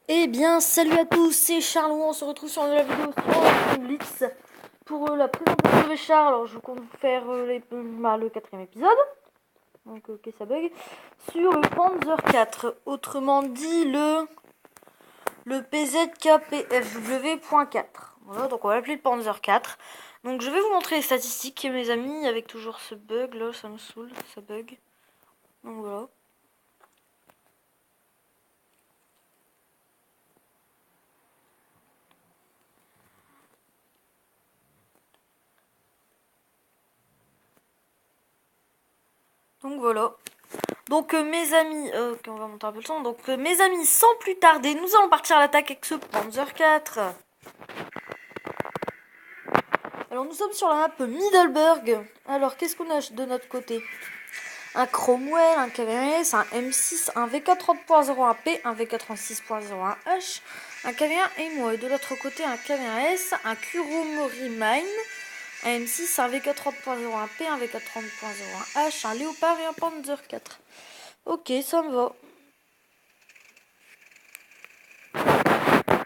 Eh bien, salut à tous, c'est Charles, on se retrouve sur la vidéo sur Blitz pour la présentation de Charles. Alors, je compte vous faire le quatrième épisode, donc ok, ça bug, sur le Panzer 4, autrement dit le PZKPFW.4. Voilà, donc on va l'appeler le Panzer 4. Donc je vais vous montrer les statistiques, mes amis, avec toujours ce bug là, ça me saoule, ça bug. Donc voilà. Donc voilà. Donc mes amis, ok, on va monter un peu le son. Donc mes amis, sans plus tarder, nous allons partir à l'attaque avec ce Panzer 4. Alors nous sommes sur la map Middelburg. Alors qu'est-ce qu'on a de notre côté? Un Cromwell, un KV-1S, un M6, un VK30.01P, un VK36.01H, un KV-1 Emo. Et de l'autre côté, un KV-1S, un Kuromori Mine, un M6, un VK30.01P, un VK30.01H, un Léopard et un Panzer 4. Ok, ça me va.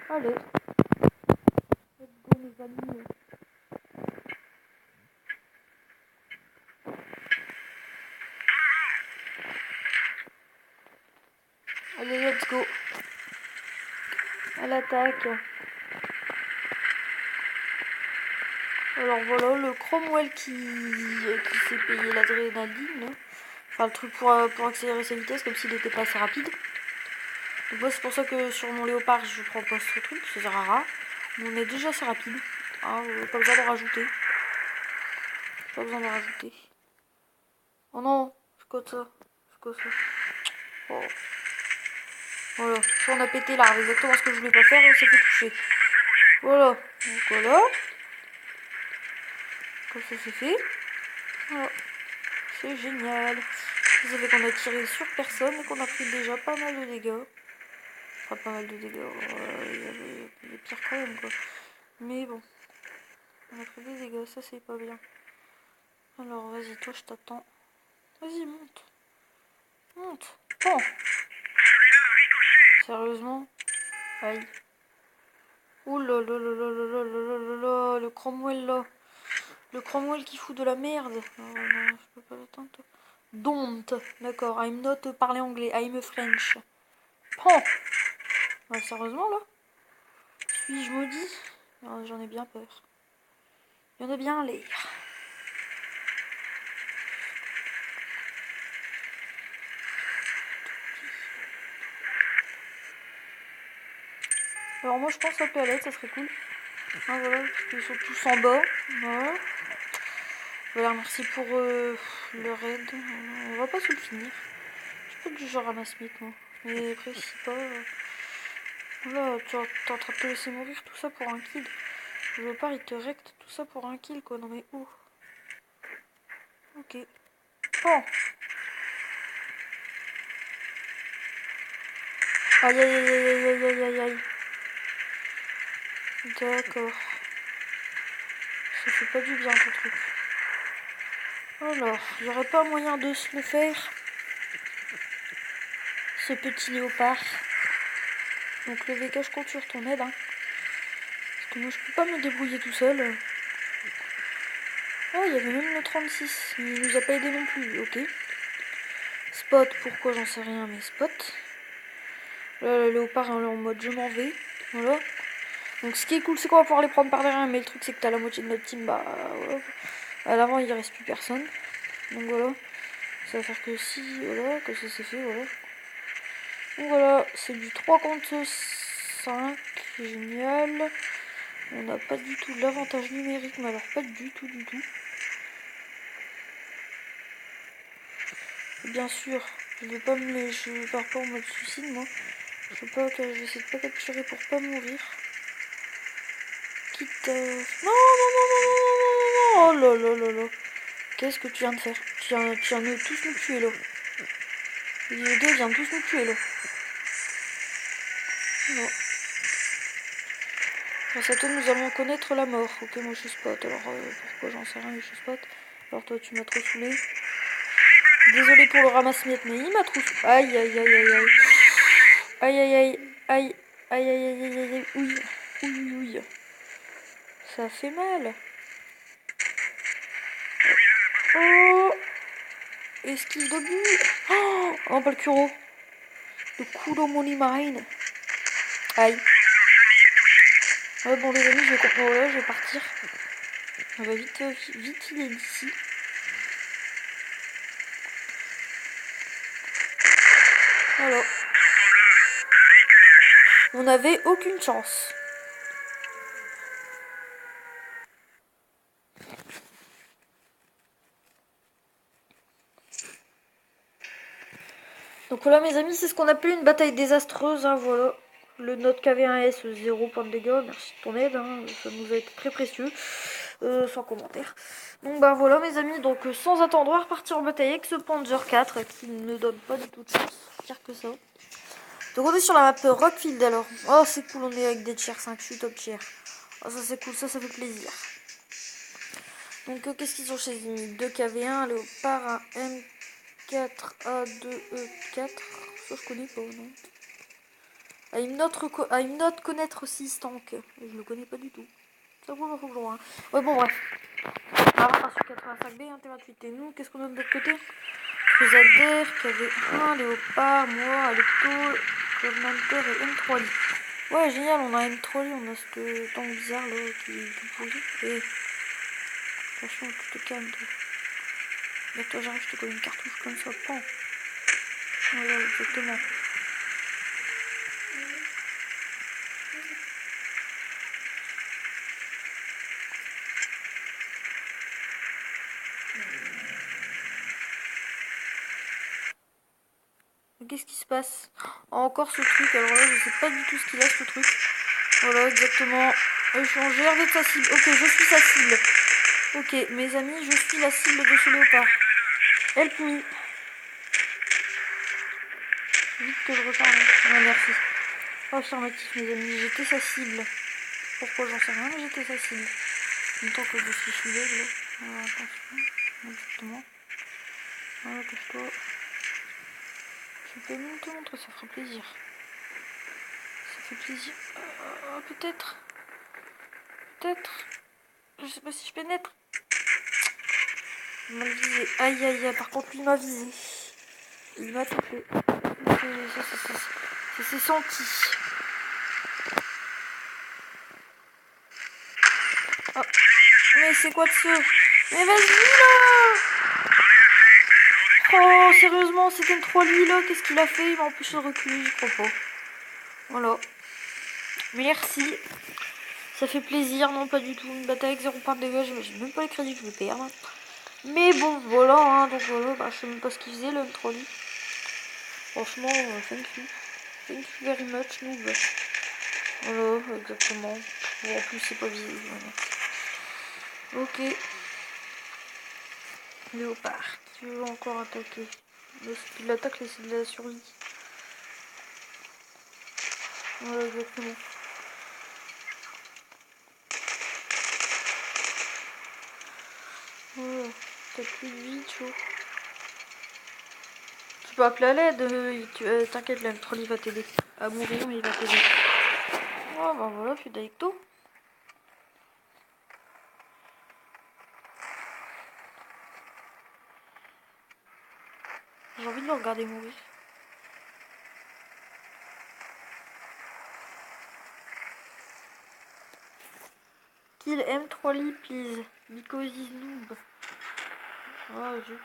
Allez. Let's go, mes amis. Allez, let's go. À l'attaque. Alors voilà, le Cromwell qui s'est payé l'adrénaline. Enfin, le truc pour accélérer sa vitesse, comme s'il n'était pas assez rapide. Donc moi, c'est pour ça que sur mon Léopard, je prends pas ce truc, c'est rare. On est déjà assez rapide. Ah, pas besoin de rajouter. Pas besoin de rajouter. Oh non, c'est quoi ça? C'est quoi ça? Oh. Voilà, on a pété l'arbre, exactement ce que je voulais pas faire, et on s'est fait toucher. Voilà, donc voilà. Comme ça c'est fait. Voilà. C'est génial. Ça fait qu'on a tiré sur personne et qu'on a pris déjà pas mal de dégâts. Enfin, pas mal de dégâts. Il y a pire quand même, quoi. Mais bon. On a pris des dégâts, ça c'est pas bien. Alors, vas-y, toi, je t'attends. Vas-y, monte. Monte. Oh. Sérieusement? Aïe. Ouh là là là là là là là là là. Le Cromwell, là. Le Cromwell qui fout de la merde. Oh non, je peux pas l'attendre, toi. Don't. D'accord, I'm not parler anglais. I'm French. Prends. Ah, sérieusement, là? Suis-je maudit? J'en ai bien peur. Il y en a bien l'air. Alors moi je pense appeler à l'aide, ça serait cool. Ah voilà, parce qu'ils sont tous en bas. Voilà. Voilà, merci pour le raid. On va pas se le finir. Je suis pas du genre à ma smith moi. Mais après si pas... Voilà, tu es en train de te laisser mourir tout ça pour un kill. Je veux pas, il te recte tout ça pour un kill quoi. Non mais où? Ok. Oh. Aïe aïe aïe aïe aïe aïe aïe aïe. D'accord. Ça fait pas du bien ce truc. Alors, il n'y aurait pas moyen de se le faire. Ce petit léopard. Donc le VK, je compte sur ton aide. Hein. Parce que moi, je peux pas me débrouiller tout seul. Oh, il y avait même le 36. Il nous a pas aidé non plus. Ok. Spot, pourquoi j'en sais rien, mais spot. Là, le léopard est en mode je m'en vais. Voilà. Donc ce qui est cool, c'est qu'on va pouvoir les prendre par derrière. Mais le truc, c'est que t'as la moitié de notre team. Bah, voilà. À l'avant, il reste plus personne. Donc voilà. Ça va faire que si, voilà, que ça c'est fait, voilà. Donc voilà, c'est du 3 contre 5. Génial. On n'a pas du tout l'avantage numérique, mais alors pas du tout, du tout. Bien sûr, je pars pas en mode suicide, moi. Je vais essayer de pas capturer pour pas mourir. Quitte. Non, non, non, non, non, non, non, non. Oh là là là là. Qu'est-ce que tu viens de faire? Tu viens de tous nous tuer là. Les deux viennent tous nous tuer là. Non. Grâce à toi, nous allons connaître la mort. Ok, moi je suis spot. Alors pourquoi j'en sais rien, mais je suis spot. Alors toi, tu m'as trop saoulé. Désolé pour le ramasse-miettes, mais il m'a trop saoulé. Aïe, aïe, aïe, aïe, aïe. Aïe, aïe, aïe, aïe. Aïe, aïe, aïe, aïe, aïe, oui. Oui, oui, oui. Ça fait mal. Oh, esquive de but. Oh, non, pas le Kuro. Le Kudo Marine. Aïe. Ouais, bon, les amis, je vais comprendre. Là, je vais partir. On va vite, vite il est d'ici. Voilà. On n'avait aucune chance. Donc voilà mes amis, c'est ce qu'on appelle une bataille désastreuse, hein, voilà. Le Note KV1S, 0 point de dégâts, merci de ton aide, hein, ça nous a été très précieux, sans commentaire. Donc bah voilà mes amis, donc sans attendre, on va repartir en bataille avec ce Panzer 4 qui ne donne pas du tout de chance, pire que ça. Donc on est sur la map Rockfield alors. Oh c'est cool, on est avec des tiers 5, je suis top tiers. Oh ça c'est cool, ça fait plaisir. Donc qu'est-ce qu'ils ont chez eux? 2 KV1, Léopard, un M4A2E4. Ça je connais pas, non. I'm not connaître 6 tank. Je le connais pas du tout. Ça vaut le jour, hein. Ouais bon bref. On va voir sur 85B, hein, T28. Et nous, qu'est-ce qu'on a de l'autre côté? Crusader, KV1, Léopard, moi, Alecto, Covenanter et M3 Lee. Ouais génial, on a M3 Lee, on a ce tank bizarre là qui est tout pourri. Et attention, tu te calmes toi. Mais toi j'arrive, je te colle une cartouche comme ça, pan. Voilà, exactement. Qu'est-ce qui se passe? Oh, encore ce truc, alors là je sais pas du tout ce qu'il a ce truc. Voilà, exactement. Échanger avec sa cible. Ok, je suis sa cible. Ok, mes amis, je suis la cible de ce léopard. Help me. Vite que je repars. Ah, merci. Affirmatif, mes amis, j'étais sa cible. Pourquoi j'en sais rien, mais j'étais sa cible. En même temps que je suis ciblée, là. Voilà, attention. Exactement. Voilà, cache-toi. Je peux même te montrer, ça fera plaisir. Ça fait plaisir. Peut-être. Peut-être. Je sais pas si je pénètre. Il m'a visé. Aïe aïe aïe, par contre lui m'a visé. Il m'a touché. Ça s'est senti. Oh. Mais c'est quoi de ce? Mais vas-y là! Oh sérieusement, c'était une 3 lui là, qu'est-ce qu'il a fait? Il m'a empêché de reculer, je crois pas. Voilà. Merci. Ça fait plaisir, non pas du tout. Une bataille avec 0 point de dégâts, j'imagine même pas les crédits que je vais perdre. Mais bon, voilà, hein, donc voilà, bah, je sais même pas ce qu'il faisait le M3 lui. Franchement, thank you. Thank you very much, noob. Voilà, exactement. Bon, en plus, c'est pas visible. Voilà. Ok. Léopard, qui veut encore attaquer. L'attaque, c'est de la survie. Voilà, exactement. Voilà, t'as plus de vie, chaud. Tu peux appeler à l'aide, t'inquiète, le M3 va t'aider. À mourir, mais il va t'aider. Oh, bah voilà, je suis d'Alecto. J'ai envie de le regarder mourir. Kill M3 Lee, please. Because he's noob. Oh, zut.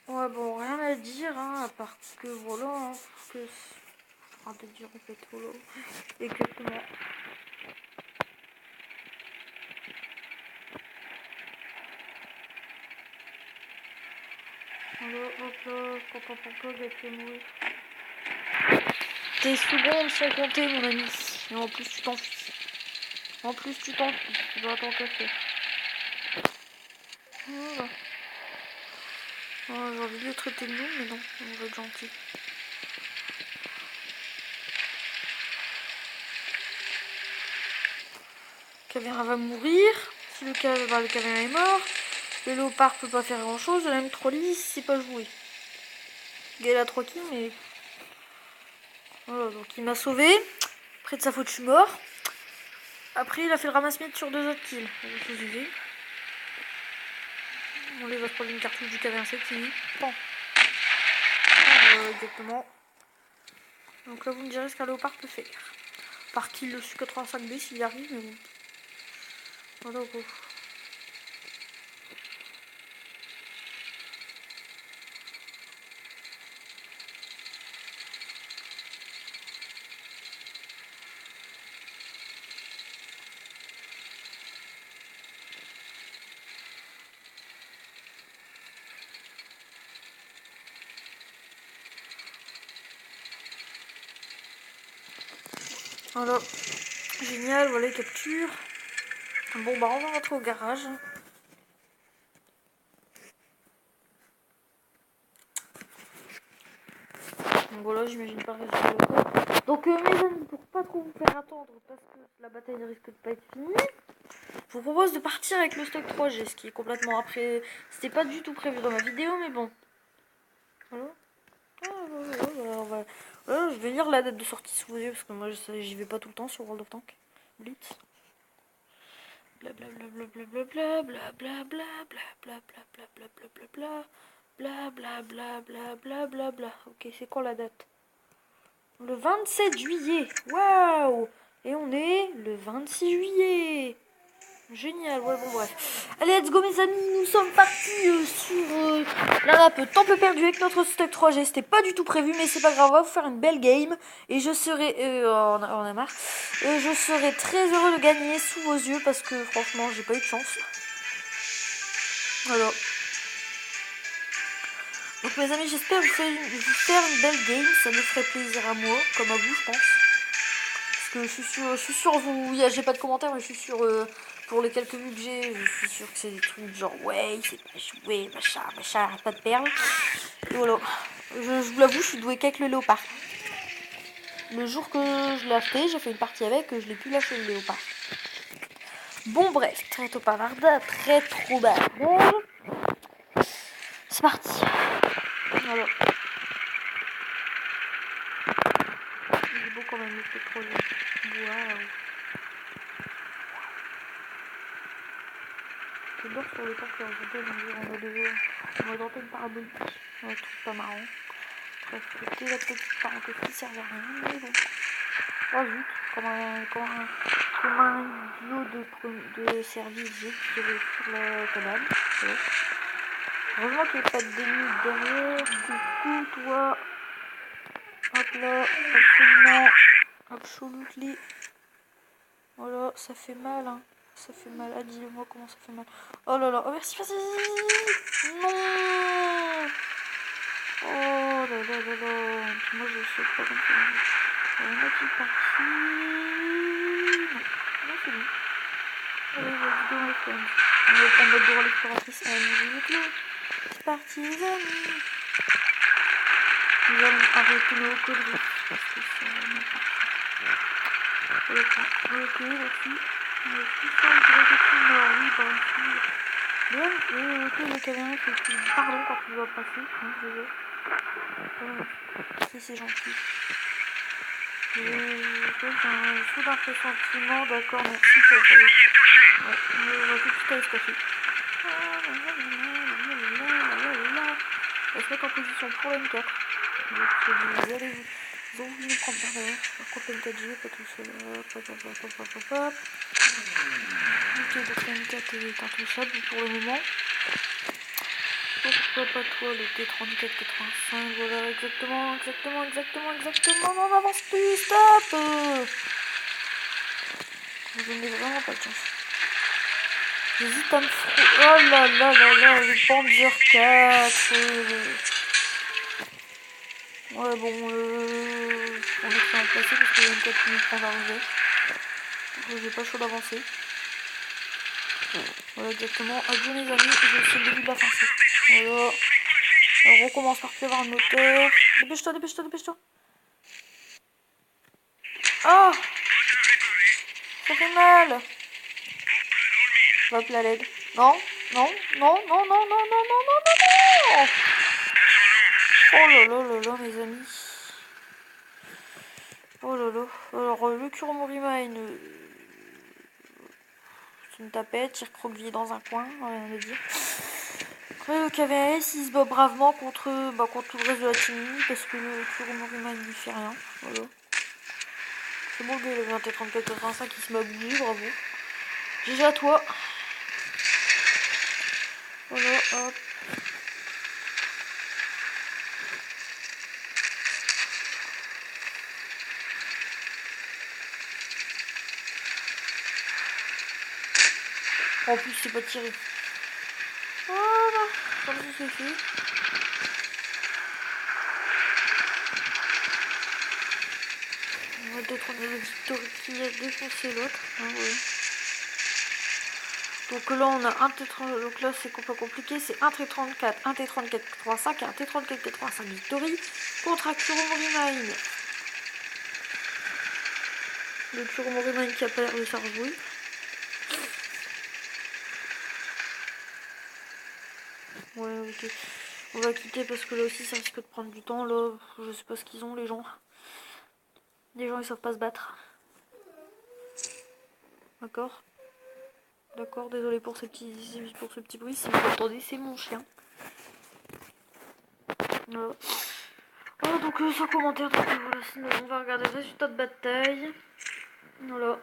Ouais, bon, rien à dire, hein, à part que voilà, hein, que... Enfin, de dire en fait, voilà. Exactement. Voilà, hop là, papa, j'ai fait mourir. Tes secondes sont comptées, mon ami. Et en plus, tu t'enfuis. En plus, tu t'enfuis. Tu vas t'en casser. Voilà. Oh, j'ai envie de le traiter de nous, mais non, on va être gentil. Caméra va mourir. Si le caméra est mort. Le léopard peut pas faire grand chose. La M3 c'est pas joué. Il a 3 kills, mais. Voilà, donc il m'a sauvé. Après de sa faute, je suis mort. Après, il a fait le ramasse-miettes sur 2 autres kills. On les va se prendre une cartouche du K27 fini. Bon. Exactement. Donc là, vous me direz ce qu'un léopard peut faire. Par kill le Su-85B s'il y arrive, mais bon. Voilà, gros. Voilà. Génial, voilà les captures. Bon, bah, on va rentrer au garage. Donc voilà, j'imagine pas le résultat de code. Donc mes amis, pour pas trop vous faire attendre, parce que la bataille ne risque de pas être finie, je vous propose de partir avec le stock 3G, ce qui est complètement après. C'était pas du tout prévu dans ma vidéo, mais bon. Voilà. Voilà, je vais lire la date de sortie sous vos yeux, parce que moi j'y vais pas tout le temps sur World of Tanks. Blitz. Blablabla, blablabla, blablabla. Ok, c'est quand la date? Le 27 juillet. Waouh! Et on est le 26 juillet. Génial, ouais, bon, bref. Allez, let's go, mes amis. Nous sommes partis sur la map Temple perdu avec notre stock 3G. C'était pas du tout prévu, mais c'est pas grave. On va vous faire une belle game. Et je serai. On a marre. Je serai très heureux de gagner sous vos yeux parce que franchement, j'ai pas eu de chance. Voilà. Donc, mes amis, j'espère vous faire une belle game. Ça me ferait plaisir à moi, comme à vous, je pense. Que je suis sûr vous, j'ai pas de commentaires, mais je suis sûr pour les quelques vues que j'ai, je suis sûr que c'est des trucs genre ouais, c'est pas joué, machin, arrête pas de perdre. Et voilà. Je vous l'avoue, je suis douée qu'avec le léopard. Le jour que je l'ai acheté, j'ai fait une partie avec, je l'ai pu lâcher le léopard. Bon bref, très trop bavarda, très trop bavard. C'est parti. Voilà. Il est beau quand même, le pétrole. Waouh. Je dors sur le parc, on va tenter une parabolique. Je trouve pas marrant. Bref, c'était la petite parenthèse qui servait à rien, mais bon. Oh zut, comme un idiot de service, j'ai tiré sur la cabane. Ouais. Heureusement qu'il n'y a pas de déni derrière. Coucou, toi. Hop là, absolument. Absolutely. Voilà, ça fait mal, hein. Ça fait mal. Ah, dis-moi comment ça fait mal. Oh là là. Oh, merci, vas-y. Non. Oh là là là là. Moi, je sais pas comme ça. On a qui parti. Non, c'est bon. Allez, let's go, my friends. On va en mode droit l'exploratrice. Allez, c'est parti, les amis. Nous allons arrêter nos conneries. Parce que c'est vraiment parti. Ok, merci. Tout ça, on dirait que c'est mort. Oui, par ici. Bien, ok, le caméra fait pardon quand tu dois passer. Non, désolé. Si, c'est gentil. J'ai un saut d'un pressentiment, d'accord, merci pour ouais, on va tout de suite aller se cacher. On va se mettre en position pour l'M4. Donc, vous allez vous nous prendre par derrière. Par contre, l'M4G, pas tout seul. Hop. Ok, donc l'M4 est intouchable pour le moment. Pourquoi pas toi, le T34-85, voilà, exactement, non, on avance plus, stop. Je n'ai vraiment pas de chance. J'hésite à me oh là là là là, le Panzer 4. Ouais, bon, on est très placé parce qu'il y a une 4 minutes pour arriver. J'ai pas chaud d'avancer. Voilà, exactement. Adieu les amis, j'ai aussi le début de la fin. Voilà. On recommence par pleuvoir un moteur. Dépêche-toi. Oh, ça fait mal. Hop, la LED. Non, non, non, non, non, non, non, non, non, non, non. Oh là là là là, mes amis. Oh là là. Alors, le Kurumurima, c'est une tapette, il recroquevillé dans un coin, rien à dire. Après, le KVS, il se bat bravement contre tout le reste de la team, parce que le Kurumurima, il n'y fait rien. Voilà. C'est bon, le gars, il avait un T34-85 qui se m'a bougé, bravo. GG à toi. Voilà, hop. En plus, c'est pas tiré. Voilà, comme ça c'est fait. On va détruire le Victory qui a défoncé l'autre. Hein, ouais. Donc là, on a un T34. Donc là, c'est pas compliqué. C'est un T34, un T34-85 et un T34-85 Victory contre un Kurumurima. Le Kurumurima qui a pas l'air de faire jouer. Ouais, ok. On va quitter parce que là aussi ça risque de prendre du temps. Là, je sais pas ce qu'ils ont, les gens. Les gens ils savent pas se battre. D'accord. D'accord, désolé pour ce petit bruit. Si vous l'entendez, c'est mon chien. Voilà. Voilà, donc sans commentaire, donc voilà, sinon on va regarder le résultat de bataille. Voilà.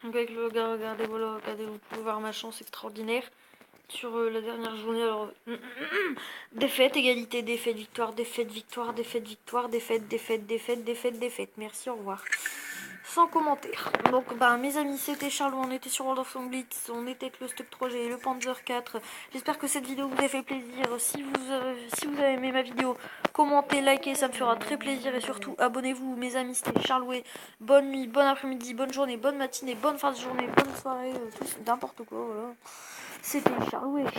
Donc avec le gars, regardez, voilà, regardez, vous pouvez voir ma chance extraordinaire. Sur la dernière journée, alors défaite, égalité, défaite, victoire, défaite, victoire, défaite, victoire, défaite, défaite, défaite, défaite, défaite. Merci, au revoir. Sans commentaire. Donc mes amis, c'était Charles, on était sur World of Tanks Blitz, on était avec le Stuck 3G, le Panzer 4. J'espère que cette vidéo vous a fait plaisir. Si vous avez aimé ma vidéo, commentez, likez, ça me fera très plaisir. Et surtout, abonnez-vous, mes amis, c'était Charles. Bonne nuit, bon après-midi, bonne journée, bonne matinée, bonne fin de journée, bonne soirée, tout n'importe quoi, voilà. C'était Charles.